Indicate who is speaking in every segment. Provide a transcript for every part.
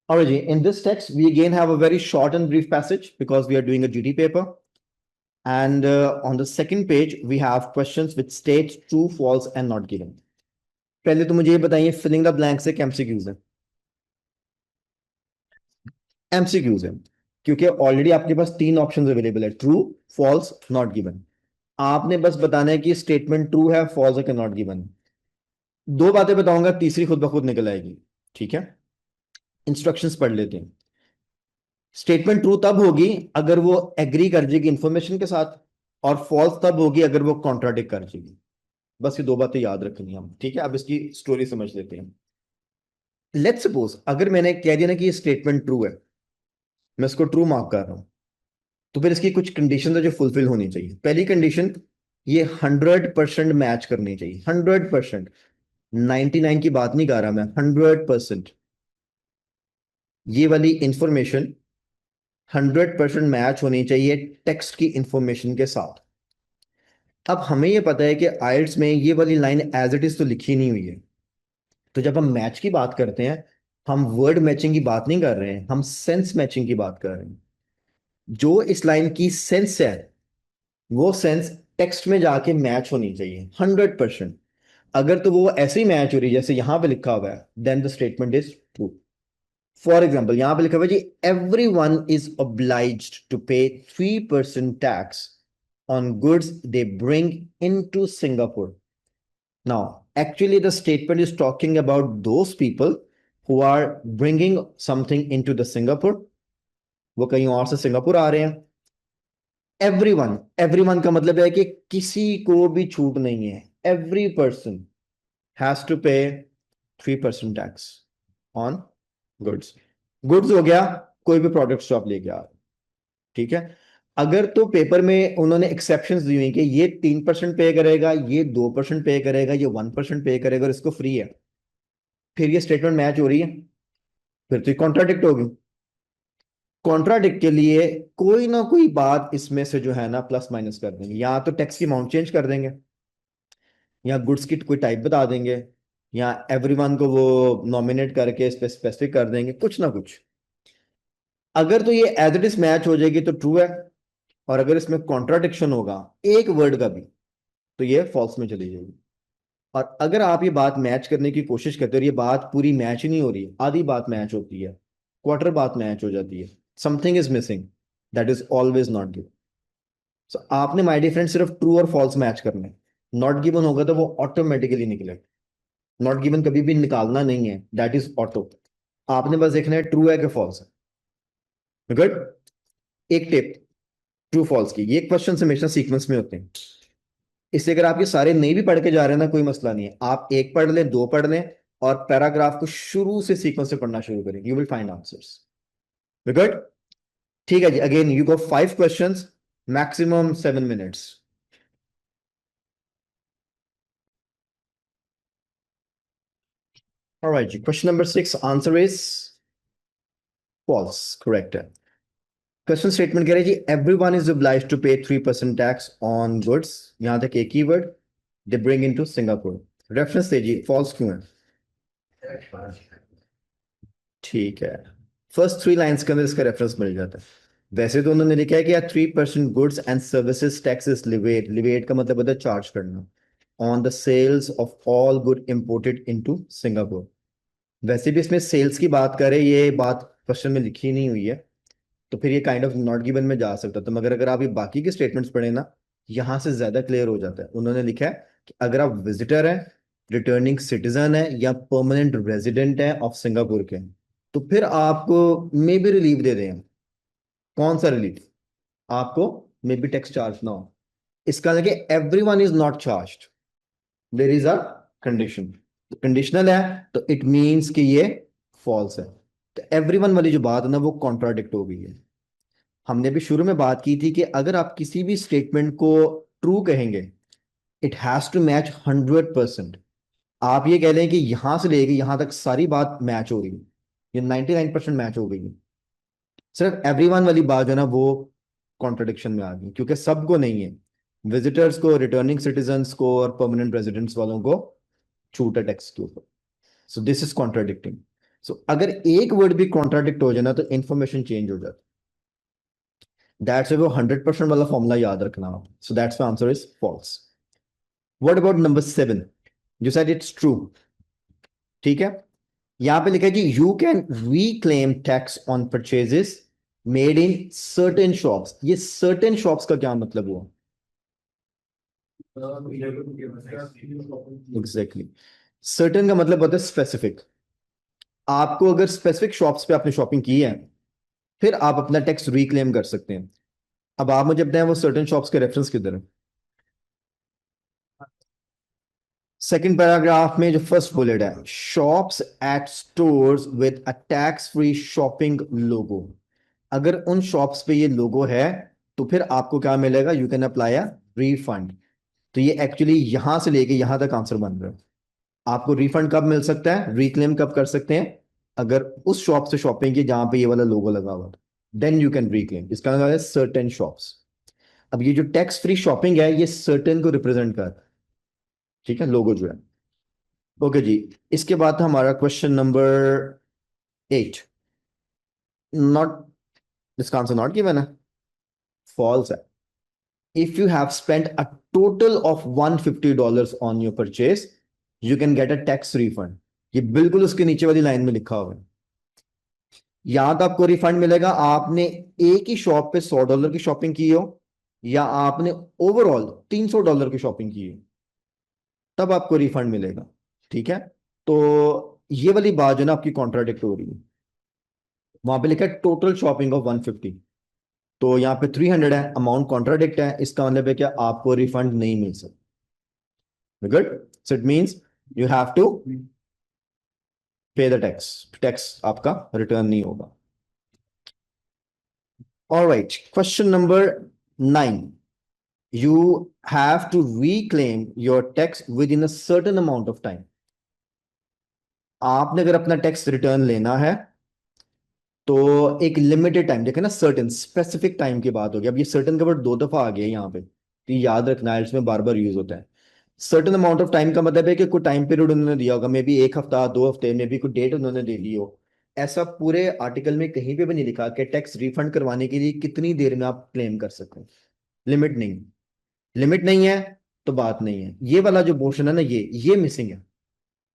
Speaker 1: Alright, in this text, we again have a very short and brief passage because we are doing a GT paper. And on the second page, we have questions which state true, false, and not given. पहले तो मुझे ये बताइए filling the blanks एक MCQs है। MCQs है क्योंकि already आपके पास तीन ऑप्शंस अवेलेबल है, ट्रू, फॉल्स, नॉट गिवन। आपने बस बताना है कि स्टेटमेंट ट्रू है, फॉल्स है कि नॉट गिवन। दो बातें बताऊंगा, तीसरी खुद ब खुद निकल आएगी। ठीक है, इंस्ट्रक्शंस पढ़ लेते हैं। स्टेटमेंट ट्रू तब होगी अगर वो एग्री कर जाएगी इंफॉर्मेशन के साथ, और फॉल्स तब होगी अगर वो कॉन्ट्राडिक्ट कर जाएगी। बस ये दो बातें याद रखनी हम। ठीक है, अब इसकी स्टोरी समझ लेते हैं। लेट्स सपोज अगर मैंने कह दिया ना कि ये स्टेटमेंट ट्रू है, मैं इसको ट्रू मार्क कर रहा हूं, तो फिर इसकी कुछ कंडीशन है जो फुलफिल होनी चाहिए। पहली कंडीशन, ये 100% मैच करनी चाहिए। 100%, 99 की बात नहीं कर रहा मैं, 100%। ये वाली इंफॉर्मेशन 100% मैच होनी चाहिए टेक्स्ट की इंफॉर्मेशन के साथ। अब हमें ये पता है कि आइल्स में ये वाली लाइन एज इट इज तो लिखी नहीं हुई है, तो जब हम मैच की बात करते हैं, हम वर्ड मैचिंग की बात नहीं कर रहे हैं, हम सेंस मैचिंग की बात कर रहे हैं। जो इस लाइन की सेंस है, वो सेंस टेक्स्ट में जाके मैच होनी चाहिए 100%। अगर तो वो ऐसे ही मैच हो रही है जैसे यहां पे लिखा हुआ है, then the statement is true. For example यहां पे लिखा हुआ है जी, everyone is obliged to pay 3% tax on goods they bring into Singapore. Now, actually, the statement is talking about those people who are bringing something into the Singapore. वो कहीं और से सिंगापुर आ रहे हैं। एवरीवन, एवरीवन का मतलब है कि किसी को भी छूट नहीं है। Every person has to pay 3% tax on goods. Goods हो गया कोई भी प्रोडक्ट जो आप लेके आ रहे हैं। ठीक है, अगर तो पेपर में उन्होंने एक्सेप्शंस दी हुई कि ये 3% पे करेगा, ये 2% पे करेगा, ये 1% पे करेगा और इसको फ्री है, फिर ये स्टेटमेंट मैच हो रही है, फिर तो कॉन्ट्राडिक्ट होगी। कॉन्ट्राडिक्ट के लिए कोई ना कोई बात इसमें से जो है ना प्लस माइनस कर देंगे, या तो टैक्स की अमाउंट चेंज कर देंगे, या गुड्स की कोई टाइप बता देंगे, या एवरीवन को वो नॉमिनेट करके इस पे स्पेसिफिक कर देंगे, कुछ ना कुछ। अगर तो ये एज इट इज मैच हो जाएगी तो ट्रू है, और अगर इसमें कॉन्ट्राडिक्शन होगा एक वर्ड का भी, तो ये फॉल्स में चली जाएगी। और अगर आप ये बात मैच करने की कोशिश करते हो और ये बात पूरी मैच ही नहीं हो रही, आधी बात मैच होती है, क्वार्टर बात मैच हो जाती है, something is missing, that is always not given. So आपने माय डियर फ्रेंड सिर्फ ट्रू और फॉल्स मैच करना है। नॉट गिवन होगा तो वो ऑटोमेटिकली निकलेगा। नॉट गिवन कभी भी निकालना नहीं है, दैट इज ऑटो। आपने बस देखना है ट्रू है कि फॉल्स है। गुड। एक टिप ट्रू फॉल्स की, ये क्वेश्चन हमेशा सीक्वेंस में होते हैं, इसलिए अगर आप ये सारे नहीं भी पढ़ के जा रहे हैं ना, कोई मसला नहीं है। आप एक पढ़ लें, दो पढ़ लें, और पैराग्राफ को शुरू से सीक्वेंस से पढ़ना शुरू करें, you will find answers. Good. ठीक है जी, again you go 5 questions, maximum 7 minutes. Alright जी, question number 6 answer is false, correct है। क्वेश्चन स्टेटमेंट कह रहे हैं जी, everyone is obliged to pay 3% tax on goods, यहां तक एक ही word, they bring into Singapore. Reference दे जी, फॉल्स क्यों है? ठीक है, फर्स्ट 3 लाइंस के अंदर इसका रेफरेंस मिल जाता है। वैसे तो उन्होंने लिखा है कि 3% goods and services tax is levied. Levied का मतलब होता है चार्ज करना on the sales of all good imported into Singapore. वैसे भी इसमें सेल्स की बात करें, ये बात क्वेश्चन में लिखी नहीं हुई है, तो फिर ये काइंड ऑफ नॉट गिवन में जा सकता था। मगर अगर आप ये बाकी के स्टेटमेंट्स पढ़े ना, यहां से ज्यादा क्लियर हो जाता है। उन्होंने लिखा है कि अगर आप विजिटर हैं, रिटर्निंग सिटीजन है, या परमानेंट रेजिडेंट है ऑफ सिंगापुर के, तो फिर आपको मे बी रिलीफ दे दें। कौन सा रिलीफ? आपको मे बी टैक्स चार्ज ना हो। इसका लगे every one is not charge, there is a condition, conditional है, तो इट मीन्स कि ये फॉल्स है। तो एवरीवन वाली जो बात है ना, वो कॉन्ट्राडिक्ट हो गई है। हमने भी शुरू में बात की थी कि अगर आप किसी भी स्टेटमेंट को ट्रू कहेंगे, इट हैज टू मैच 100%। आप ये कह लें कि यहां से लेके यहां तक सारी बात मैच हो रही है, ये 99% मैच हो गई है, सिर्फ एवरीवन वाली बात जो है ना वो कॉन्ट्रडिक्शन में आ गई, क्योंकि सबको नहीं है। विजिटर्स को, रिटर्निंग सिटीजन्स को और परमानेंट रेजिडेंट्स वालों को छूट है टैक्स के ऊपर। So this is contradicting. So अगर एक वर्ड भी कॉन्ट्राडिक्ट हो जाए ना तो इंफॉर्मेशन चेंज हो जाती। दैट्स वो 100% वाला फॉर्मूला याद रखना। So that's my answer is false. What about number 7? You said it's true. ठीक है, यहां पे लिखा है कि you can reclaim tax on purchases made in certain shops. ये सर्टेन शॉप्स का क्या मतलब हुआ? एग्जैक्टली, सर्टेन का मतलब होता है स्पेसिफिक। आपको अगर स्पेसिफिक शॉप्स पे आपने शॉपिंग की है, फिर आप अपना टैक्स रिक्लेम कर सकते हैं। अब आप मुझे बताएं वो सर्टेन शॉप्स के रेफरेंस किधर है? सेकंड पैराग्राफ में जो फर्स्ट बुलेट है, shops at stores with a tax free shopping logo. अगर उन शॉप्स पे ये लोगो है तो फिर आपको क्या मिलेगा? You can apply a refund. तो ये एक्चुअली यहां से लेके यहां तक आंसर बन रहा है। आपको रिफंड कब मिल सकता है, रिक्लेम कब कर सकते हैं? अगर उस शॉप से शॉपिंग की जहां पे ये वाला लोगो लगा हुआ, देन यू कैन रिक्लेम। इसका मतलब है सर्टेन शॉप्स। अब ये जो टैक्स फ्री शॉपिंग है ये सर्टेन को रिप्रेजेंट करता है। ठीक है, लोगो जो है। ओके जी, इसके बाद हमारा क्वेश्चन नंबर 8। नॉट, इसका आंसर नॉट गिवन है, फॉल्स है। If you have spent a total of $150 on your purchase you can get a tax refund. ये बिल्कुल उसके नीचे वाली लाइन में लिखा हुआ है। या तो आपको रिफंड मिलेगा आपने एक ही शॉप पे $100 की शॉपिंग की हो, या आपने ओवरऑल $300 की शॉपिंग की हो, तब आपको रिफंड मिलेगा। ठीक है, तो ये वाली बात जो है ना आपकी कॉन्ट्राडिक्ट हो रही है। वहां पे लिखा है टोटल शॉपिंग ऑफ 150, तो यहाँ पे 300 है, अमाउंट कॉन्ट्राडिक्ट है। इसका मतलब है कि आपको रिफंड नहीं मिल सकता। Good, so it means you have to pay the tax. Tax आपका रिटर्न नहीं होगा। Alright, question number 9। You have to reclaim your tax within a certain amount of time. आपने अगर अपना टैक्स रिटर्न लेना है तो एक लिमिटेड टाइम, देखे ना, सर्टेन स्पेसिफिक टाइम की बात होगी। अब ये सर्टेन का वर्ड दो दफा आ गया है यहाँ पे, तो ये याद रखना है, इसमें बार बार यूज होता है। सर्टेन अमाउंट ऑफ टाइम का मतलब है कि कोई टाइम पीरियड उन्होंने दिया होगा, मे बी एक हफ्ता, 2 हफ्ते, मे बी कोई डेट उन्होंने दे दी हो। ऐसा पूरे आर्टिकल में कहीं पे भी नहीं लिखा कि टैक्स रिफंड करवाने के लिए कितनी देर में आप क्लेम कर सकते हैं। लिमिट नहीं, लिमिट नहीं है तो बात नहीं है। ये वाला जो पोर्शन है ना, ये मिसिंग है।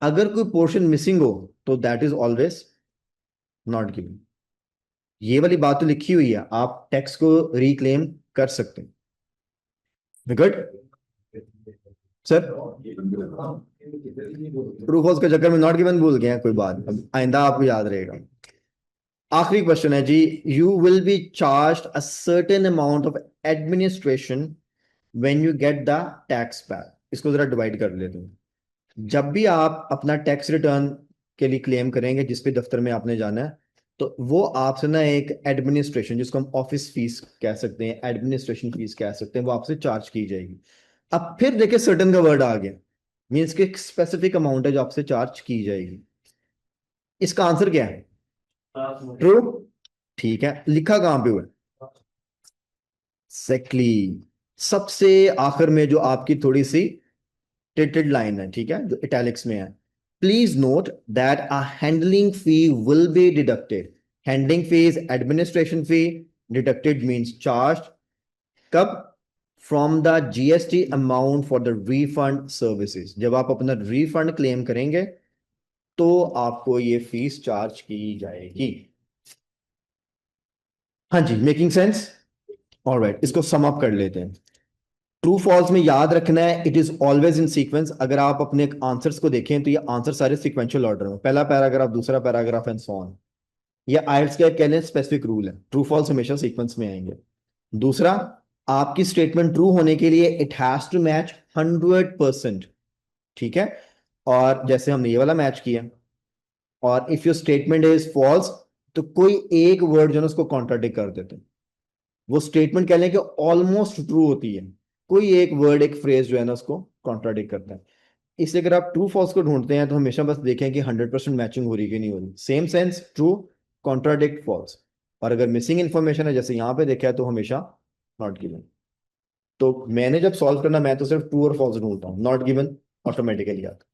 Speaker 1: अगर कोई पोर्शन मिसिंग हो तो that is always not given. ये वाली बात तो लिखी हुई है, आप टैक्स को रिक्लेम कर सकते हैं। गुड सर, ट्रू फॉल्स के चक्कर में नॉट गिवन भूल गए हैं, कोई बात, अब आइंदा आपको याद रहेगा। आखिरी क्वेश्चन है जी, you will be charge a certain amount of administration when you get the tax back. इसको जरा डिवाइड कर लेते हैं। जब भी आप अपना टैक्स रिटर्न के लिए क्लेम करेंगे, जिस भी दफ्तर में आपने जाना है, तो वो आपसे ना एक एडमिनिस्ट्रेशन, जिसको हम ऑफिस फीस कह सकते हैं, एडमिनिस्ट्रेशन फीस कह सकते हैं, वो आपसे चार्ज की जाएगी। अब फिर देखिए सर्टन का वर्ड आ गया, मीन्स कि एक स्पेसिफिक अमाउंट है जो आपसे चार्ज की जाएगी। इसका आंसर क्या है? ट्रू। ठीक है, लिखा कहां पे हुआ है? एक्जैक्टली, सबसे आखिर में जो आपकी थोड़ी सी टिल्टेड लाइन है, ठीक है, जो इटैलिक्स में है। Please note that a handling fee will be deducted. Handling fees, administration fee, deducted means charge. कब? From the GST amount for the refund services. जब आप अपना रिफंड क्लेम करेंगे तो आपको ये फीस चार्ज की जाएगी। हाँ जी, मेकिंग सेंस? ऑलराइट, इसको सम अप कर लेते हैं। ट्रू फॉल्स में याद रखना है, it is always in sequence. अगर आप अपने आंसर्स को देखें तो ये आंसर सारे सीक्वेंशियल ऑर्डर में, पहला पैराग्राफ, दूसरा पैराग्राफ एंड सो ऑन। ये आइल्स का कह लें स्पेसिफिक रूल है, ट्रू फॉल्स हमेशा सीक्वेंस में आएंगे। दूसरा, आपकी स्टेटमेंट ट्रू होने के लिए इट हैज टू मैच 100%। ठीक है, और जैसे हमने ये वाला मैच किया। और if your statement is false तो कोई एक वर्ड जो है ना उसको कॉन्ट्राडिक्ट कर देते हैं। वो स्टेटमेंट कह लें कि ऑलमोस्ट ट्रू होती है, कोई एक वर्ड, एक फ्रेज जो है ना उसको कॉन्ट्राडिक्ट करता है। इसलिए अगर आप ट्रू फॉल्स को ढूंढते हैं तो हमेशा बस देखें कि 100% मैचिंग हो रही कि नहीं हो रही। Same sense, true, contradict, false. और अगर मिसिंग इंफॉर्मेशन है जैसे यहाँ पे देखा है तो हमेशा नॉट गिवन। तो मैंने जब सॉल्व करना, मैं तो सिर्फ ट्रू और फॉल्स ढूंढता हूँ, नॉट गिवन ऑटोमेटिकली आता।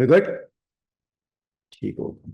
Speaker 1: गुड। ठीक होगा।